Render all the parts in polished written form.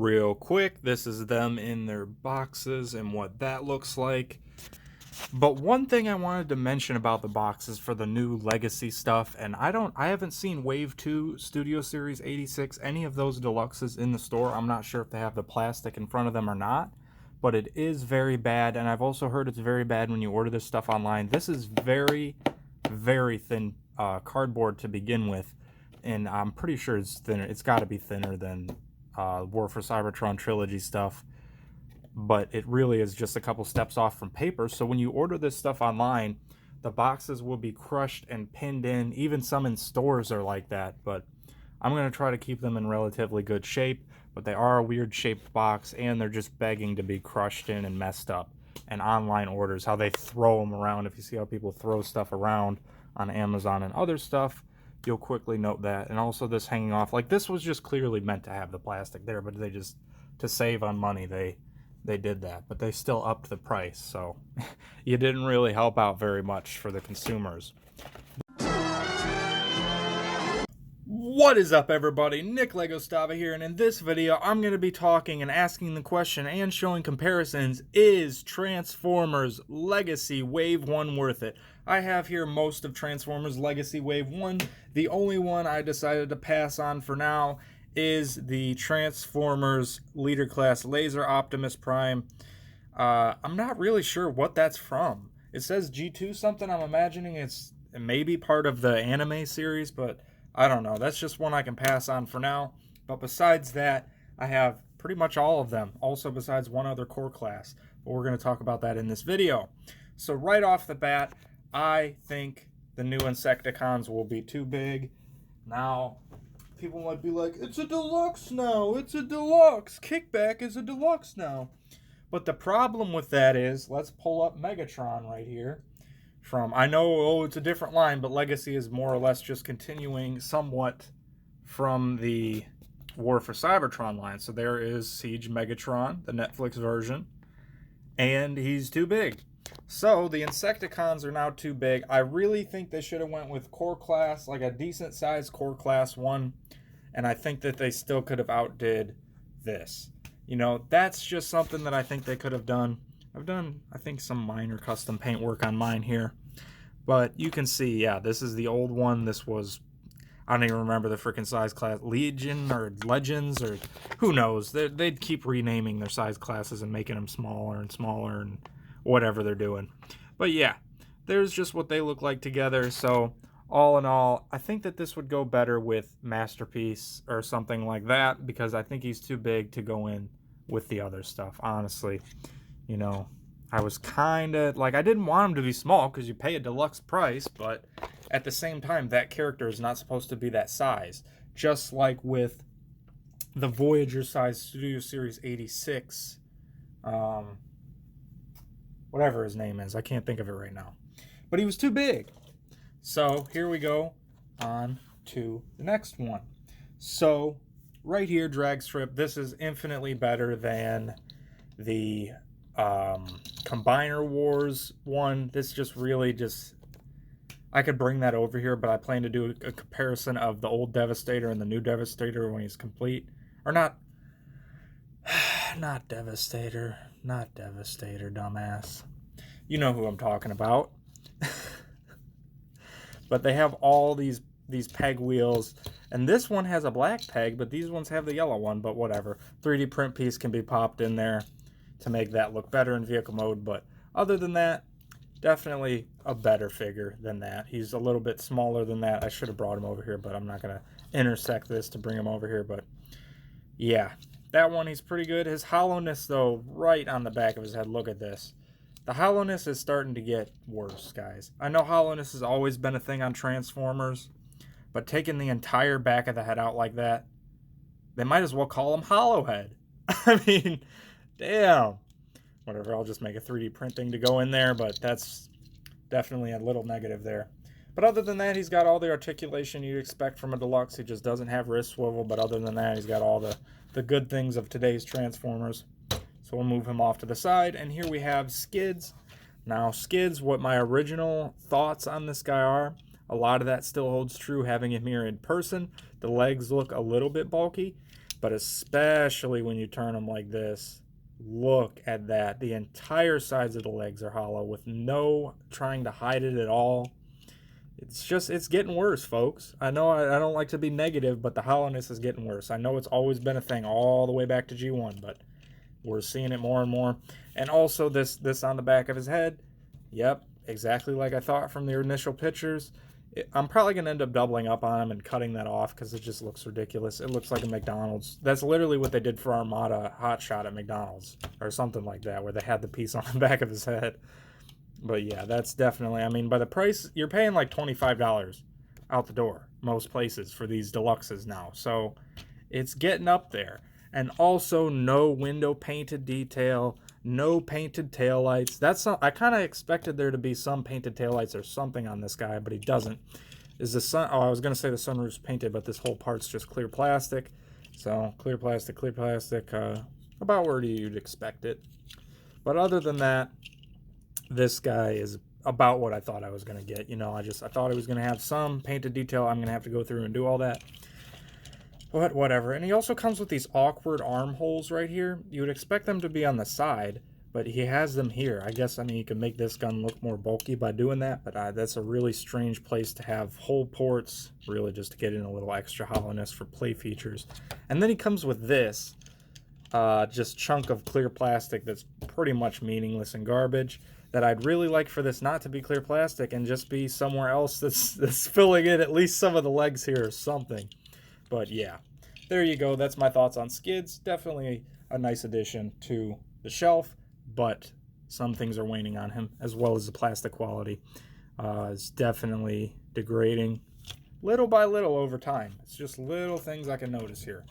Real quick, this is them in their boxes and what that looks like. But one thing I wanted to mention about the boxes for the new Legacy stuff, and I haven't seen Wave 2 Studio Series 86, any of those deluxes in the store. I'm not sure if they have the plastic in front of them or not, but it is very bad, and I've also heard it's very bad when you order this stuff online. This is very, very thin cardboard to begin with, and I'm pretty sure it's thinner. It's got to be thinner than War for Cybertron Trilogy stuff. But it really is just a couple steps off from paper. So when you order this stuff online, the boxes will be crushed and pinned in. Even some in stores are like that, but I'm going to try to keep them in relatively good shape. But they are a weird shaped box, and they're just begging to be crushed in and messed up. And online orders, how they throw them around. If you see how people throw stuff around on Amazon and other stuff, you'll quickly note that. And also this hanging off, like this was just clearly meant to have the plastic there, but they just, to save on money, they did that, but they still upped the price, so you didn't really help out very much for the consumers. What is up, everybody? Nick Legostava here, and in this video I'm going to be talking and asking the question and showing comparisons: is Transformers Legacy Wave 1 worth it? I have here most of Transformers Legacy Wave 1. The only one I decided to pass on for now is the Transformers Leader Class Laser Optimus Prime. I'm not really sure what that's from. It says G2 something. I'm imagining it's maybe part of the anime series, but I don't know. That's just one I can pass on for now. But besides that, I have pretty much all of them, also besides one other core class. But we're going to talk about that in this video. So right off the bat, I think the new Insecticons will be too big. Now, people might be like, it's a deluxe now, it's a deluxe, Kickback is a deluxe now. But the problem with that is, let's pull up Megatron right here. I know, it's a different line, but Legacy is more or less just continuing somewhat from the War for Cybertron line. So there is Siege Megatron, the Netflix version, and he's too big. So the Insecticons are now too big. I really think they should have went with core class, like a decent sized core class one. And I think that they still could have outdid this. You know, that's just something that I think they could have done. I've done, I think, some minor custom paint work on mine here. But you can see, yeah, this is the old one. This was, I don't even remember the freaking size class. Legion or Legends or who knows. They'd keep renaming their size classes and making them smaller and whatever they're doing. But yeah, there's just what they look like together. So all in all, I think that this would go better with Masterpiece or something like that, because I think he's too big to go in with the other stuff, honestly. You know, I was kind of like, I didn't want him to be small because you pay a deluxe price, but at the same time, that character is not supposed to be that size. Just like with the Voyager size Studio Series 86, whatever his name is, I can't think of it right now. But he was too big. So here we go on to the next one. So right here, Dragstrip, this is infinitely better than the Combiner Wars one. This just really I could bring that over here, but I plan to do a comparison of the old Devastator and the new Devastator when he's complete. Or not Devastator, dumbass. You know who I'm talking about. But they have all these peg wheels, and this one has a black peg, but these ones have the yellow one, but whatever. 3D print piece can be popped in there to make that look better in vehicle mode, but other than that, definitely a better figure than that. He's a little bit smaller than that. I should have brought him over here, but I'm not going to intersect this to bring him over here, but yeah, that one, he's pretty good. His hollowness, though, right on the back of his head, look at this. The hollowness is starting to get worse, guys. I know hollowness has always been a thing on Transformers, but taking the entire back of the head out like that, they might as well call him Hollow Head. I mean, damn. Whatever, I'll just make a 3D print thing to go in there, but that's definitely a little negative there. But other than that, he's got all the articulation you'd expect from a deluxe. He just doesn't have wrist swivel, but other than that, he's got all the good things of today's Transformers. So we'll move him off to the side, and here we have Skids. Now, Skids, what my original thoughts on this guy are, a lot of that still holds true having him here in person. The legs look a little bit bulky, But especially when you turn them like this, look at that. The entire sides of the legs are hollow with no trying to hide it at all. It's getting worse, folks. I know I don't like to be negative, but the hollowness is getting worse. I know it's always been a thing all the way back to G1, but we're seeing it more and more. And also this on the back of his head. Yep, exactly like I thought from the initial pictures. I'm probably going to end up doubling up on him and cutting that off because it just looks ridiculous. It looks like a McDonald's. That's literally what they did for Armada Hotshot at McDonald's or something like that, where they had the piece on the back of his head. But yeah, that's definitely, I mean, by the price, you're paying like $25 out the door, most places, for these deluxes now. So it's getting up there. And also no window painted detail, no painted taillights. That's not, I kind of expected there to be some painted taillights or something on this guy, but he doesn't. Is the sun, oh, I was going to say the sunroof's painted, but this whole part's just clear plastic. So clear plastic, about where you'd expect it. But other than that, this guy is about what I thought I was going to get. You know, I thought it was going to have some painted detail. I'm going to have to go through and do all that. But whatever. And he also comes with these awkward armholes right here. You would expect them to be on the side, but he has them here. I guess, I mean, you can make this gun look more bulky by doing that, but that's a really strange place to have hole ports, really just to get in a little extra hollowness for play features. And then he comes with this just chunk of clear plastic that's pretty much meaningless and garbage, that I'd really like for this not to be clear plastic and just be somewhere else that's filling in at least some of the legs here or something. But yeah, there you go. That's my thoughts on Skids. Definitely a nice addition to the shelf, but some things are waning on him, as well as the plastic quality. It's definitely degrading little by little over time. It's just little things I can notice here.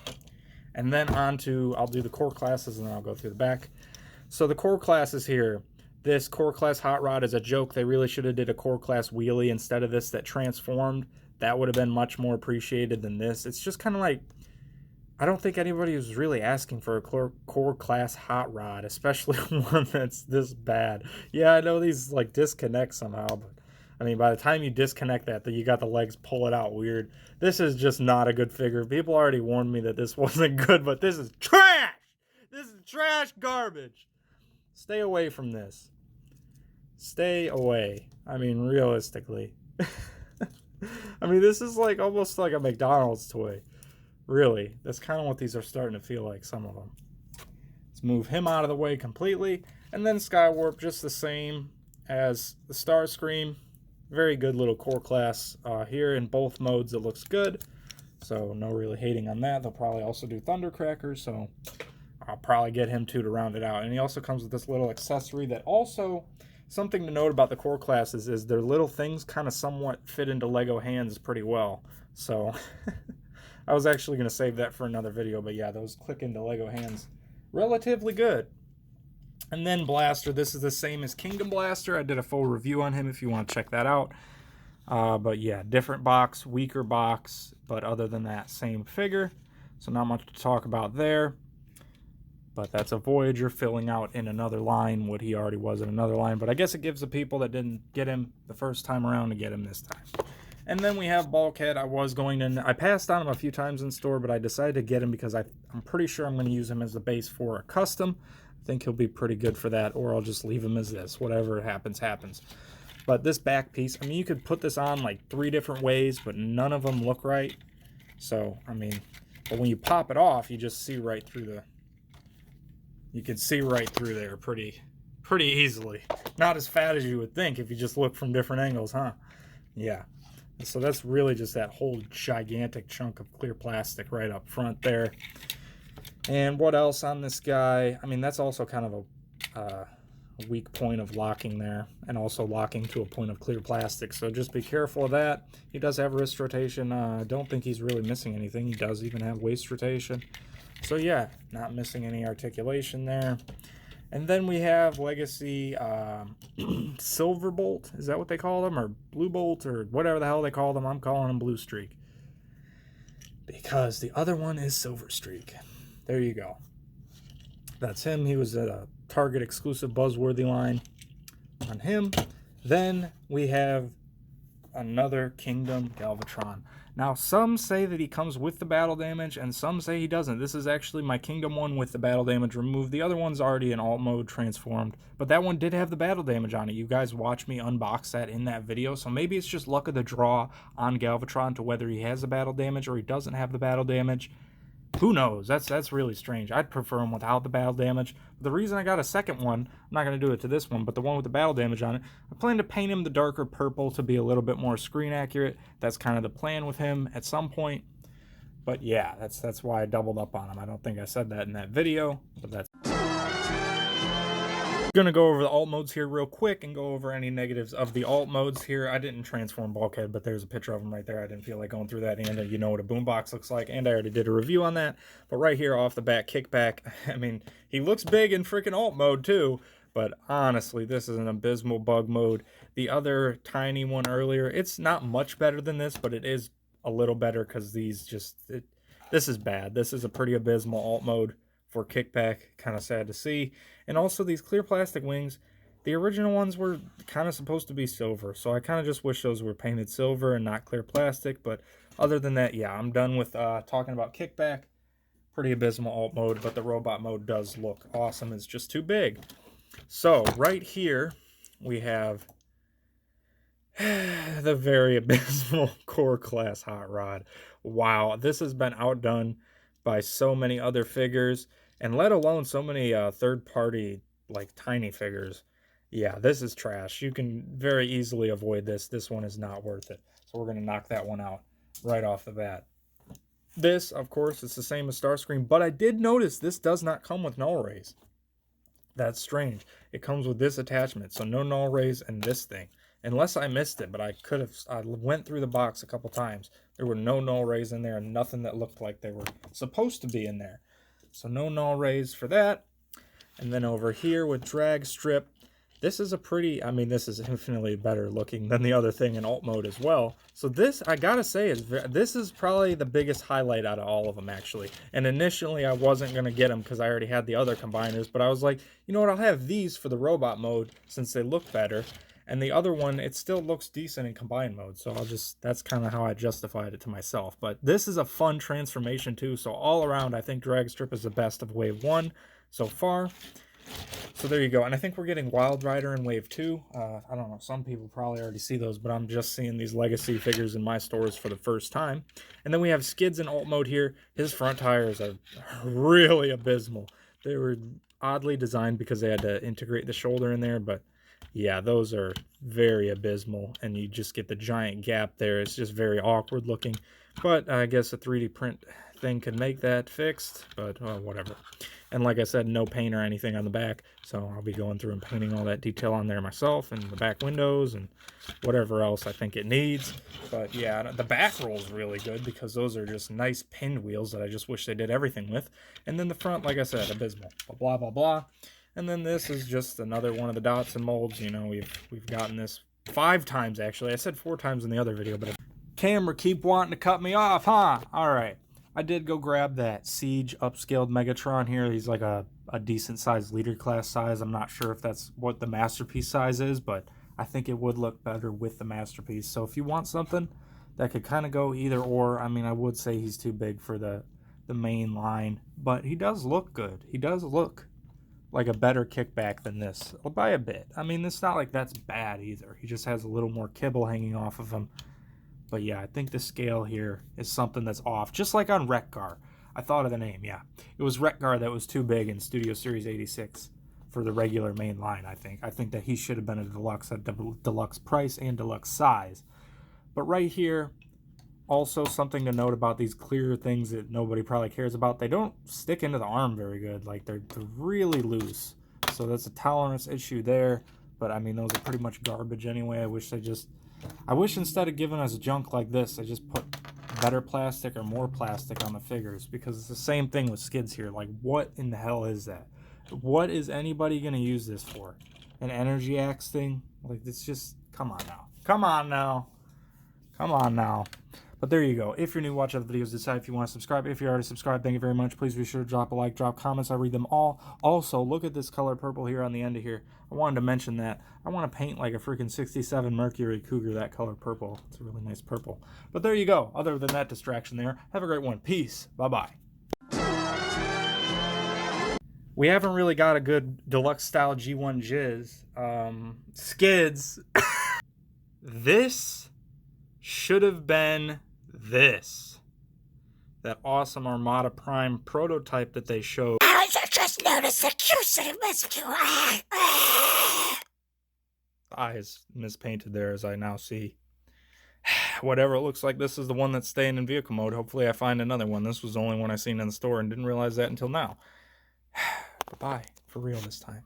And then on to, I'll do the core classes and then I'll go through the back. So the core classes here. This core class hot rod is a joke. They really should have did a core class wheelie instead of this that transformed. That would have been much more appreciated than this. It's just kind of like, I don't think anybody was really asking for a core class hot rod, especially one that's this bad. Yeah, I know these like disconnect somehow, but I mean, by the time you disconnect that, you got the legs pull it out weird. This is just not a good figure. People already warned me that this wasn't good, but this is trash! This is trash garbage! Stay away from this. Stay away. I mean, realistically. I mean, this is like almost like a McDonald's toy. Really. That's kind of what these are starting to feel like, some of them. Let's move him out of the way completely. And then Skywarp, just the same as the Starscream. Very good little core class here in both modes. It looks good. So no really hating on that. They'll probably also do Thundercracker, so I'll probably get him too to round it out. And he also comes with this little accessory that also, something to note about the core classes is their little things kind of somewhat fit into Lego hands pretty well. So I was actually going to save that for another video, but yeah, those click into Lego hands relatively good. And then Blaster, this is the same as Kingdom Blaster. I did a full review on him if you want to check that out. But yeah, different box, weaker box, but other than that, same figure. So not much to talk about there. But that's a Voyager filling out in another line what he already was in another line. But I guess it gives the people that didn't get him the first time around to get him this time. And then we have Bulkhead. I passed on him a few times in store, but I decided to get him because I'm pretty sure I'm going to use him as the base for a custom. I think he'll be pretty good for that, or I'll just leave him as this. Whatever happens, happens. But this back piece, I mean, you could put this on like 3 different ways, but none of them look right. So, I mean, but when you pop it off, you just see right through the... You can see right through there pretty easily. Not as fat as you would think if you just look from different angles, huh? Yeah. So that's really just that whole gigantic chunk of clear plastic right up front there. And what else on this guy? I mean, that's also kind of a weak point of locking there, and also locking to a point of clear plastic. So just be careful of that. He does have wrist rotation. I don't think he's really missing anything. He does even have waist rotation. So yeah, not missing any articulation there. And then we have Legacy Silverbolt. Is that what they call them? Or Blue Bolt, or whatever the hell they call them. I'm calling them Blue Streak, because the other one is Silver Streak. There you go. That's him. He was at a Target exclusive Buzzworthy line on him. Then we have another Kingdom Galvatron. Now, some say that he comes with the battle damage, and some say he doesn't. This is actually my Kingdom one with the battle damage removed. The other one's already in alt mode transformed, but that one did have the battle damage on it. You guys watched me unbox that in that video, so maybe it's just luck of the draw on Galvatron to whether he has the battle damage or he doesn't have the battle damage. Who knows? That's really strange. I'd prefer him without the battle damage. The reason I got a second one, I'm not going to do it to this one, but the one with the battle damage on it, I plan to paint him the darker purple to be a little bit more screen accurate. That's kind of the plan with him at some point. But yeah, that's why I doubled up on him. I don't think I said that in that video, but that's... Going to go over the alt modes here real quick and go over any negatives of the alt modes here. I didn't transform Bulkhead, but there's a picture of him right there. I didn't feel like going through that, and you know what a boombox looks like, and I already did a review on that. But right here off the bat, Kickback, I mean, he looks big in freaking alt mode too, but honestly, this is an abysmal bug mode. The other tiny one earlier, it's not much better than this, but it is a little better because these just... this is bad. This is a pretty abysmal alt mode for Kickback. Kind of sad to see. And also these clear plastic wings, the original ones were kind of supposed to be silver, so I kind of just wish those were painted silver and not clear plastic. But other than that, yeah, I'm done with talking about Kickback. Pretty abysmal alt mode, but the robot mode does look awesome. It's just too big. So right here we have the very abysmal core class hot rod. Wow, this has been outdone by so many other figures, and let alone so many third-party, like, tiny figures. Yeah, this is trash. You can very easily avoid this. This one is not worth it. So we're going to knock that one out right off the bat. This, of course, is the same as Starscream, but I did notice this does not come with null rays. That's strange. It comes with this attachment, so no null rays and this thing. Unless I missed it, but I went through the box a couple times. There were no null rays in there and nothing that looked like they were supposed to be in there. So no null rays for that. And then over here with Dragstrip, this is a pretty, I mean, this is infinitely better looking than the other thing in alt mode as well. So this, I gotta say, this is probably the biggest highlight out of all of them, actually. And initially I wasn't gonna get them because I already had the other combiners, but I was like, you know what, I'll have these for the robot mode since they look better. And the other one, it still looks decent in combined mode, so that's kind of how I justified it to myself. But this is a fun transformation too, so all around, I think Dragstrip is the best of Wave 1 so far. So there you go, and I think we're getting Wild Rider in Wave 2. I don't know, some people probably already see those, but I'm just seeing these Legacy figures in my stores for the first time. And then we have Skids in alt mode here. His front tires are really abysmal. They were oddly designed because they had to integrate the shoulder in there, but yeah, those are very abysmal, and you just get the giant gap there. It's just very awkward looking, but I guess a 3D print thing could make that fixed, but whatever. And like I said, no paint or anything on the back, so I'll be going through and painting all that detail on there myself, and the back windows, and whatever else I think it needs. But yeah, the back roll is really good because those are just nice pinned wheels that I just wish they did everything with. And then the front, like I said, abysmal. Blah, blah, blah. And then this is just another one of the dots and molds. You know, we've gotten this 5 times, actually. I said 4 times in the other video, but camera keep wanting to cut me off, huh? All right. I did go grab that Siege upscaled Megatron here. He's like a decent sized leader class size. I'm not sure if that's what the Masterpiece size is, but I think it would look better with the Masterpiece. So if you want something that could kind of go either or, I mean, I would say he's too big for the main line, but he does look good. He does look like a better Kickback than this by a bit. I mean, it's not like that's bad either. He just has a little more kibble hanging off of him. But yeah, I think the scale here is something that's off. Just like on Wreck-Gar. I thought of the name, yeah. It was Wreck-Gar that was too big in Studio Series 86 for the regular main line, I think. I think that he should have been a deluxe at deluxe price and deluxe size. But right here, also something to note about these clear things that nobody probably cares about. They don't stick into the arm very good. Like, they're really loose. So that's a tolerance issue there. But, I mean, those are pretty much garbage anyway. I wish instead of giving us junk like this, they just put better plastic or more plastic on the figures, because it's the same thing with Skids here. Like, what in the hell is that? What is anybody going to use this for? An energy axe thing? Like, it's just, come on now. Come on now. Come on now. But there you go. If you're new, watch other videos, decide if you want to subscribe. If you're already subscribed, thank you very much. Please be sure to drop a like, drop comments. I read them all. Also, look at this color purple here on the end of here. I wanted to mention that. I want to paint like a freaking 67 Mercury Cougar that color purple. It's a really nice purple. But there you go. Other than that distraction there, have a great one. Peace. Bye-bye. We haven't really got a good deluxe style G1 Jizz. Skids. This should have been this. That awesome Armada Prime prototype that they showed. I just noticed the cute miscue. Eyes mispainted there, as I now see. Whatever, it looks like this is the one that's staying in vehicle mode. Hopefully I find another one. This was the only one I seen in the store and didn't realize that until now. Bye-bye. For real this time.